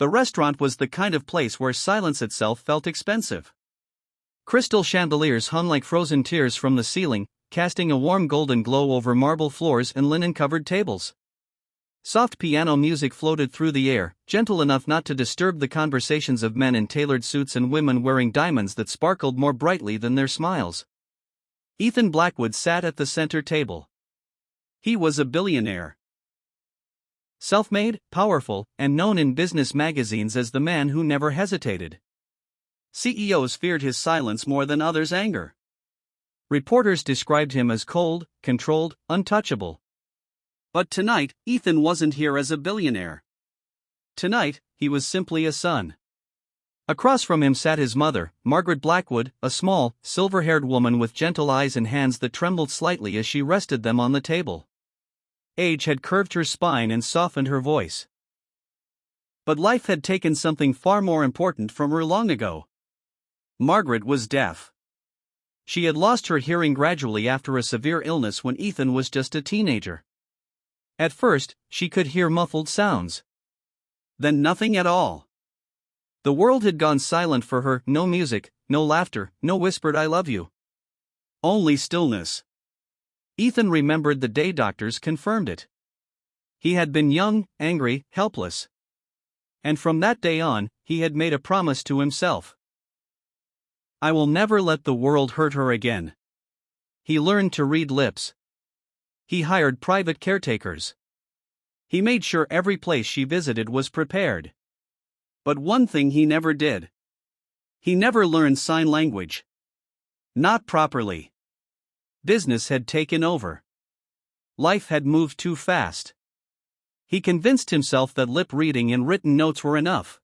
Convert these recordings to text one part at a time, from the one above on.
The restaurant was the kind of place where silence itself felt expensive. Crystal chandeliers hung like frozen tears from the ceiling, casting a warm golden glow over marble floors and linen-covered tables. Soft piano music floated through the air, gentle enough not to disturb the conversations of men in tailored suits and women wearing diamonds that sparkled more brightly than their smiles. Ethan Blackwood sat at the center table. He was a billionaire. Self-made, powerful, and known in business magazines as the man who never hesitated. CEOs feared his silence more than others' anger. Reporters described him as cold, controlled, untouchable. But tonight, Ethan wasn't here as a billionaire. Tonight, he was simply a son. Across from him sat his mother, Margaret Blackwood, a small, silver-haired woman with gentle eyes and hands that trembled slightly as she rested them on the table. Age had curved her spine and softened her voice. But life had taken something far more important from her long ago. Margaret was deaf. She had lost her hearing gradually after a severe illness when Ethan was just a teenager. At first, she could hear muffled sounds. Then nothing at all. The world had gone silent for her, no music, no laughter, no whispered "I love you." Only stillness. Ethan remembered the day doctors confirmed it. He had been young, angry, helpless. And from that day on, he had made a promise to himself. I will never let the world hurt her again. He learned to read lips. He hired private caretakers. He made sure every place she visited was prepared. But one thing he never did. He never learned sign language. Not properly. Business had taken over. Life had moved too fast. He convinced himself that lip reading and written notes were enough.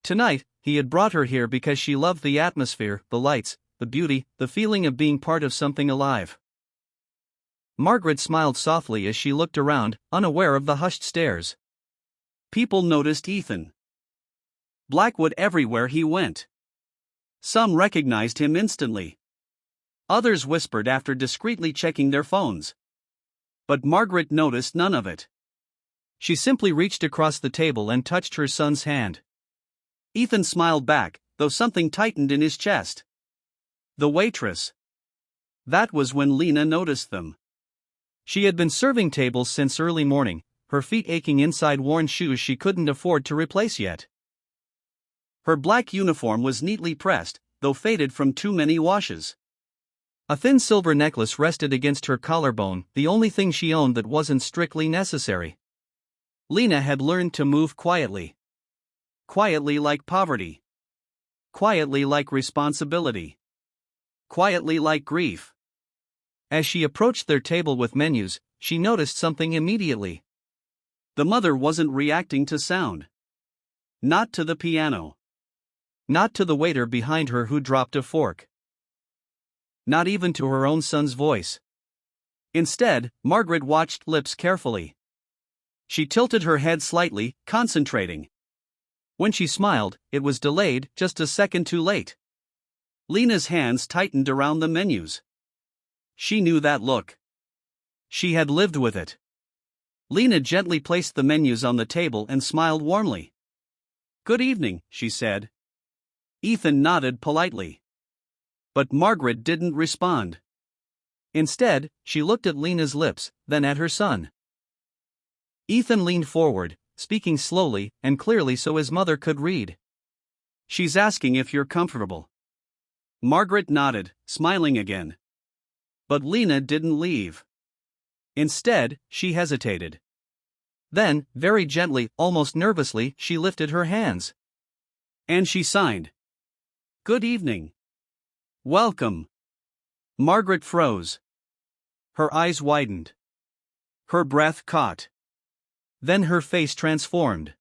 Tonight, he had brought her here because she loved the atmosphere, the lights, the beauty, the feeling of being part of something alive. Margaret smiled softly as she looked around, unaware of the hushed stares. People noticed Ethan Blackwood everywhere he went. Some recognized him instantly. Others whispered after discreetly checking their phones. But Margaret noticed none of it. She simply reached across the table and touched her son's hand. Ethan smiled back, though something tightened in his chest. The waitress. That was when Lena noticed them. She had been serving tables since early morning, her feet aching inside worn shoes she couldn't afford to replace yet. Her black uniform was neatly pressed, though faded from too many washes. A thin silver necklace rested against her collarbone, the only thing she owned that wasn't strictly necessary. Lena had learned to move quietly. Quietly like poverty. Quietly like responsibility. Quietly like grief. As she approached their table with menus, she noticed something immediately. The mother wasn't reacting to sound. Not to the piano. Not to the waiter behind her who dropped a fork. Not even to her own son's voice. Instead, Margaret watched lips carefully. She tilted her head slightly, concentrating. When she smiled, it was delayed, just a second too late. Lena's hands tightened around the menus. She knew that look. She had lived with it. Lena gently placed the menus on the table and smiled warmly. "Good evening," she said. Ethan nodded politely. But Margaret didn't respond. Instead, she looked at Lena's lips, then at her son. Ethan leaned forward, speaking slowly and clearly so his mother could read. "She's asking if you're comfortable." Margaret nodded, smiling again. But Lena didn't leave. Instead, she hesitated. Then, very gently, almost nervously, she lifted her hands. And she signed. "Good evening. Welcome." Margaret froze. Her eyes widened. Her breath caught. Then her face transformed.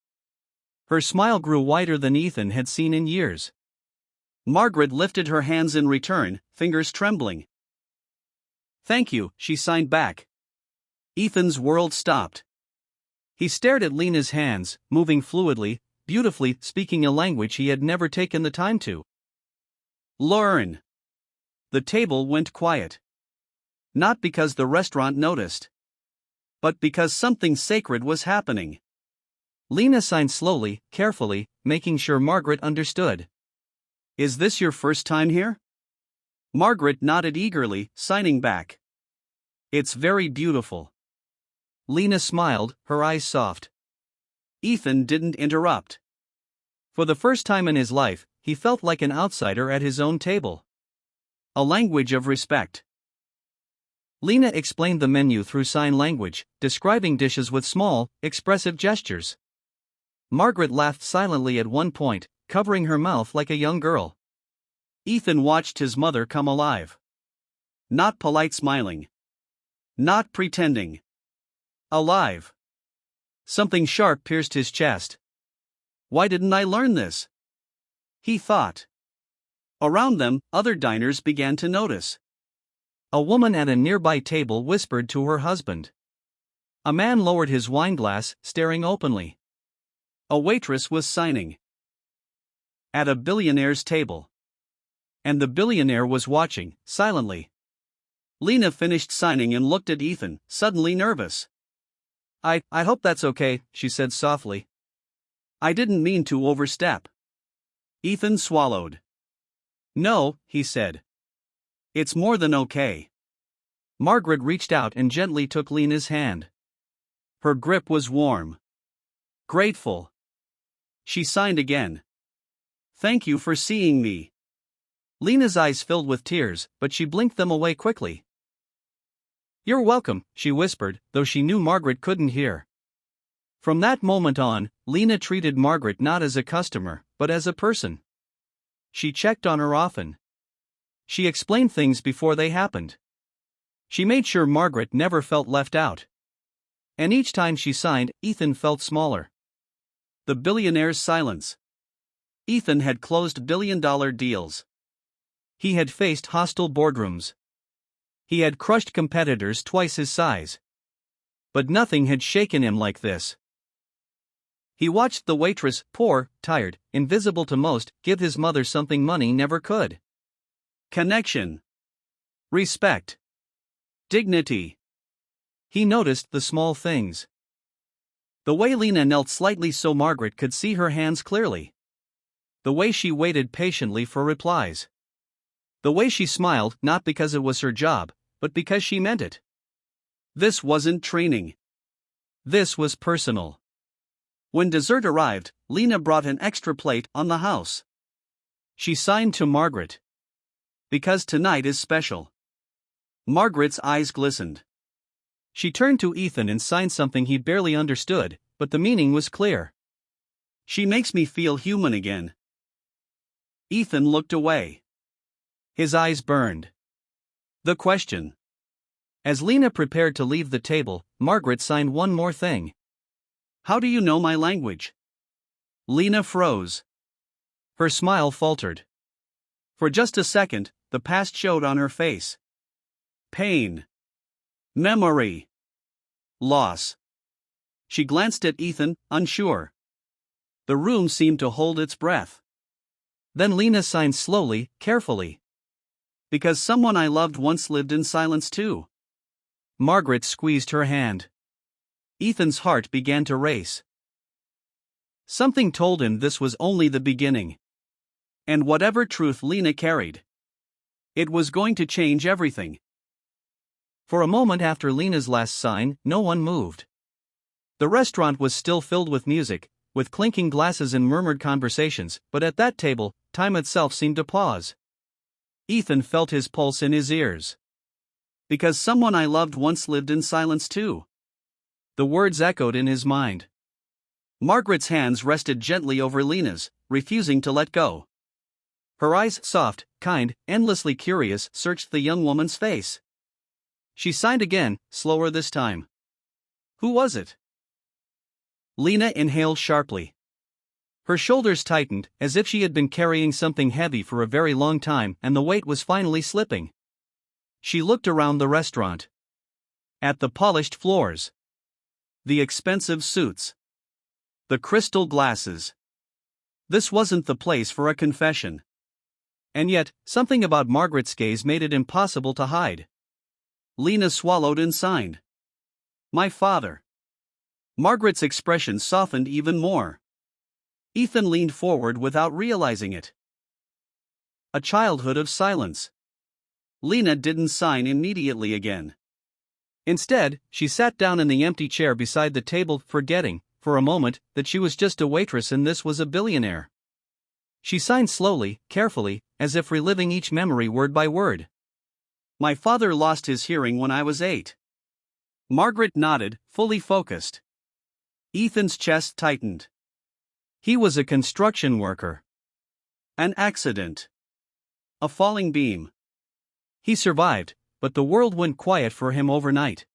Her smile grew wider than Ethan had seen in years. Margaret lifted her hands in return, fingers trembling. "Thank you," she signed back. Ethan's world stopped. He stared at Lena's hands, moving fluidly, beautifully, speaking a language he had never taken the time to learn. The table went quiet. Not because the restaurant noticed, but because something sacred was happening. Lena signed slowly, carefully, making sure Margaret understood. Is this your first time here? Margaret nodded eagerly, signing back. It's very beautiful. Lena smiled, her eyes soft. Ethan didn't interrupt. For the first time in his life, he felt like an outsider at his own table. A language of respect. Lena explained the menu through sign language, describing dishes with small, expressive gestures. Margaret laughed silently at one point, covering her mouth like a young girl. Ethan watched his mother come alive. Not polite smiling. Not pretending. Alive. Something sharp pierced his chest. Why didn't I learn this? He thought. Around them, other diners began to notice. A woman at a nearby table whispered to her husband. A man lowered his wineglass, staring openly. A waitress was signing. At a billionaire's table. And the billionaire was watching, silently. Lena finished signing and looked at Ethan, suddenly nervous. I hope that's okay, she said softly. I didn't mean to overstep. Ethan swallowed. No, he said. It's more than okay. Margaret reached out and gently took Lena's hand. Her grip was warm. Grateful. She signed again. Thank you for seeing me. Lena's eyes filled with tears, but she blinked them away quickly. You're welcome, she whispered, though she knew Margaret couldn't hear. From that moment on, Lena treated Margaret not as a customer, but as a person. She checked on her often. She explained things before they happened. She made sure Margaret never felt left out. And each time she signed, Ethan felt smaller. The billionaire's silence. Ethan had closed billion-dollar deals. He had faced hostile boardrooms. He had crushed competitors twice his size. But nothing had shaken him like this. He watched the waitress, poor, tired, invisible to most, give his mother something money never could. Connection. Respect. Dignity. He noticed the small things. The way Lena knelt slightly so Margaret could see her hands clearly. The way she waited patiently for replies. The way she smiled, not because it was her job, but because she meant it. This wasn't training. This was personal. When dessert arrived, Lena brought an extra plate on the house. She signed to Margaret. Because tonight is special. Margaret's eyes glistened. She turned to Ethan and signed something he barely understood, but the meaning was clear. She makes me feel human again. Ethan looked away. His eyes burned. The question. As Lena prepared to leave the table, Margaret signed one more thing. How do you know my language? Lena froze. Her smile faltered. For just a second, the past showed on her face. Pain. Memory. Loss. She glanced at Ethan, unsure. The room seemed to hold its breath. Then Lena signed slowly, carefully. Because someone I loved once lived in silence too. Margaret squeezed her hand. Ethan's heart began to race. Something told him this was only the beginning. And whatever truth Lena carried, it was going to change everything. For a moment after Lena's last sign, no one moved. The restaurant was still filled with music, with clinking glasses and murmured conversations, but at that table, time itself seemed to pause. Ethan felt his pulse in his ears. Because someone I loved once lived in silence too. The words echoed in his mind. Margaret's hands rested gently over Lena's, refusing to let go. Her eyes, soft, kind, endlessly curious, searched the young woman's face. She signed again, slower this time. Who was it? Lena inhaled sharply. Her shoulders tightened, as if she had been carrying something heavy for a very long time and the weight was finally slipping. She looked around the restaurant. At the polished floors. The expensive suits. The crystal glasses. This wasn't the place for a confession. And yet, something about Margaret's gaze made it impossible to hide. Lena swallowed and signed. My father. Margaret's expression softened even more. Ethan leaned forward without realizing it. A childhood of silence. Lena didn't sign immediately again. Instead, she sat down in the empty chair beside the table, forgetting, for a moment, that she was just a waitress and this was a billionaire. She signed slowly, carefully, as if reliving each memory word by word. My father lost his hearing when I was 8. Margaret nodded, fully focused. Ethan's chest tightened. He was a construction worker. An accident. A falling beam. He survived, but the world went quiet for him overnight.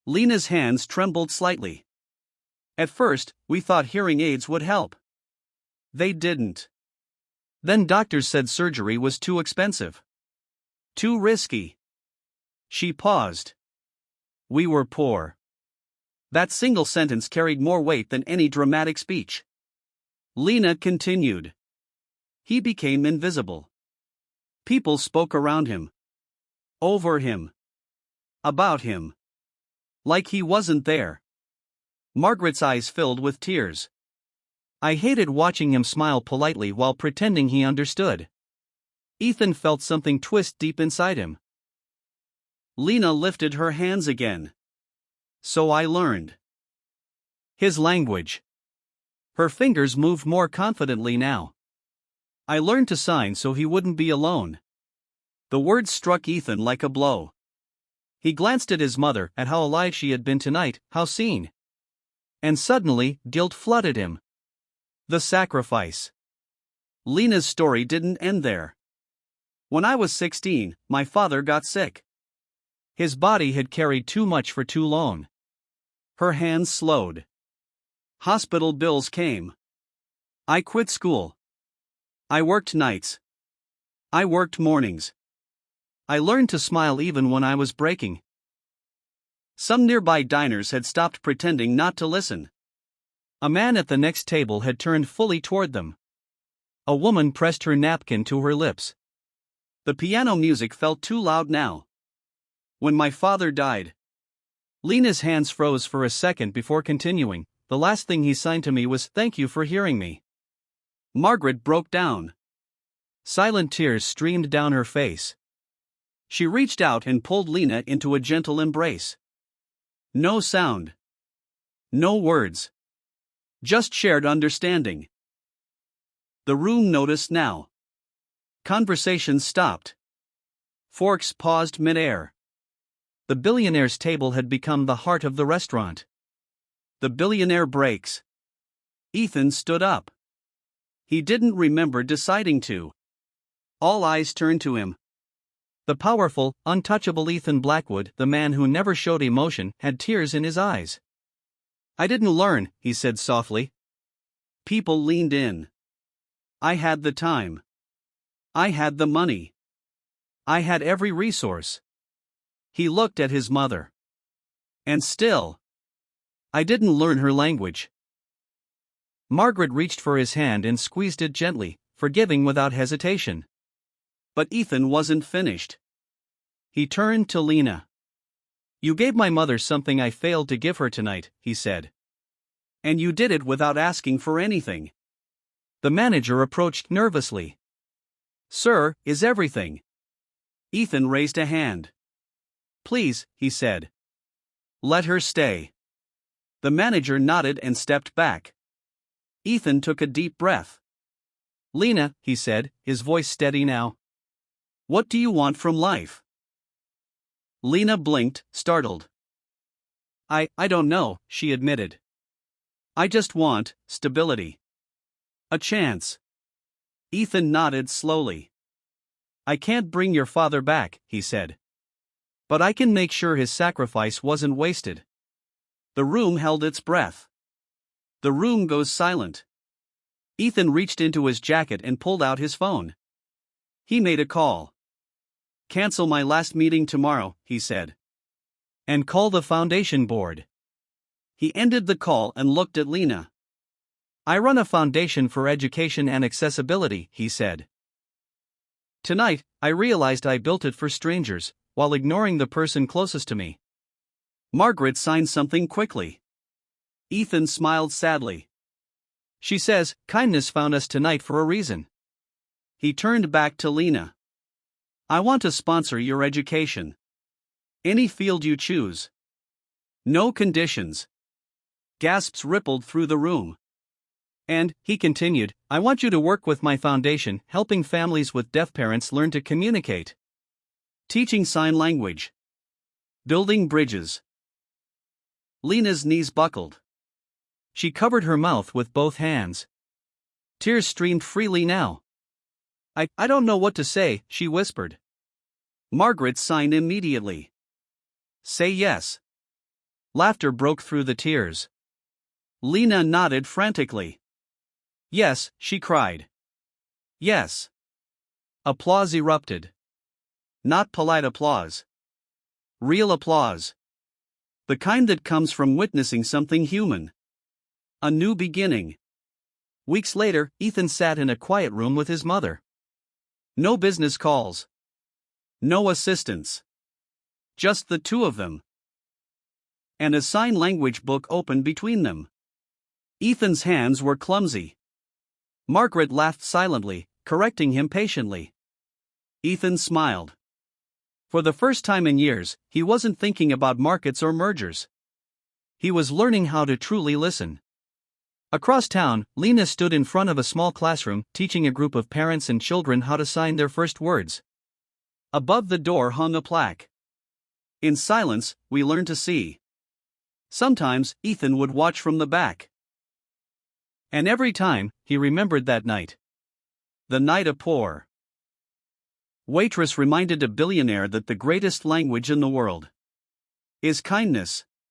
Lena's hands trembled slightly. At first, we thought hearing aids would help. They didn't. Then doctors said surgery was too expensive. Too risky. She paused. We were poor. That single sentence carried more weight than any dramatic speech. Lena continued. He became invisible. People spoke around him. Over him. About him. Like he wasn't there. Margaret's eyes filled with tears. I hated watching him smile politely while pretending he understood. Ethan felt something twist deep inside him. Lena lifted her hands again. So I learned. His language. Her fingers moved more confidently now. I learned to sign so he wouldn't be alone. The words struck Ethan like a blow. He glanced at his mother, at how alive she had been tonight, how seen. And suddenly, guilt flooded him. The sacrifice. Lena's story didn't end there. When I was 16, my father got sick. His body had carried too much for too long. Her hands slowed. Hospital bills came. I quit school. I worked nights. I worked mornings. I learned to smile even when I was breaking. Some nearby diners had stopped pretending not to listen. A man at the next table had turned fully toward them. A woman pressed her napkin to her lips. The piano music felt too loud now. When my father died. Lena's hands froze for a second before continuing. The last thing he signed to me was, "Thank you for hearing me." Margaret broke down. Silent tears streamed down her face. She reached out and pulled Lena into a gentle embrace. No sound. No words. Just shared understanding. The room noticed now. Conversation stopped. Forks paused mid-air. The billionaire's table had become the heart of the restaurant. The billionaire breaks. Ethan stood up. He didn't remember deciding to. All eyes turned to him. The powerful, untouchable Ethan Blackwood, the man who never showed emotion, had tears in his eyes. I didn't learn, he said softly. People leaned in. I had the time. I had the money. I had every resource. He looked at his mother. And still, I didn't learn her language. Margaret reached for his hand and squeezed it gently, forgiving without hesitation. But Ethan wasn't finished. He turned to Lena. You gave my mother something I failed to give her tonight, he said. And you did it without asking for anything. The manager approached nervously. Sir, is everything? Ethan raised a hand. Please, he said. Let her stay. The manager nodded and stepped back. Ethan took a deep breath. Lena, he said, his voice steady now. What do you want from life? Lena blinked, startled. I don't know, she admitted. I just want stability. A chance. Ethan nodded slowly. I can't bring your father back, he said. But I can make sure his sacrifice wasn't wasted. The room held its breath. The room goes silent. Ethan reached into his jacket and pulled out his phone. He made a call. Cancel my last meeting tomorrow, he said. And call the foundation board. He ended the call and looked at Lena. I run a foundation for education and accessibility, he said. Tonight, I realized I built it for strangers, while ignoring the person closest to me. Margaret signed something quickly. Ethan smiled sadly. She says, kindness found us tonight for a reason. He turned back to Lena. I want to sponsor your education. Any field you choose. No conditions. Gasps rippled through the room. And, he continued, I want you to work with my foundation, helping families with deaf parents learn to communicate. Teaching sign language. Building bridges. Lena's knees buckled. She covered her mouth with both hands. Tears streamed freely now. I don't know what to say, she whispered. Margaret signed immediately. Say yes. Laughter broke through the tears. Lena nodded frantically. Yes, she cried. Yes. Applause erupted. Not polite applause. Real applause. The kind that comes from witnessing something human. A new beginning. Weeks later, Ethan sat in a quiet room with his mother. No business calls. No assistants. Just the two of them. And a sign language book opened between them. Ethan's hands were clumsy. Margaret laughed silently, correcting him patiently. Ethan smiled. For the first time in years, he wasn't thinking about markets or mergers. He was learning how to truly listen. Across town, Lena stood in front of a small classroom, teaching a group of parents and children how to sign their first words. Above the door hung a plaque. In silence, we learn to see. Sometimes, Ethan would watch from the back. And every time, he remembered that night. The night of pour. Waitress reminded a billionaire that the greatest language in the world is kindness.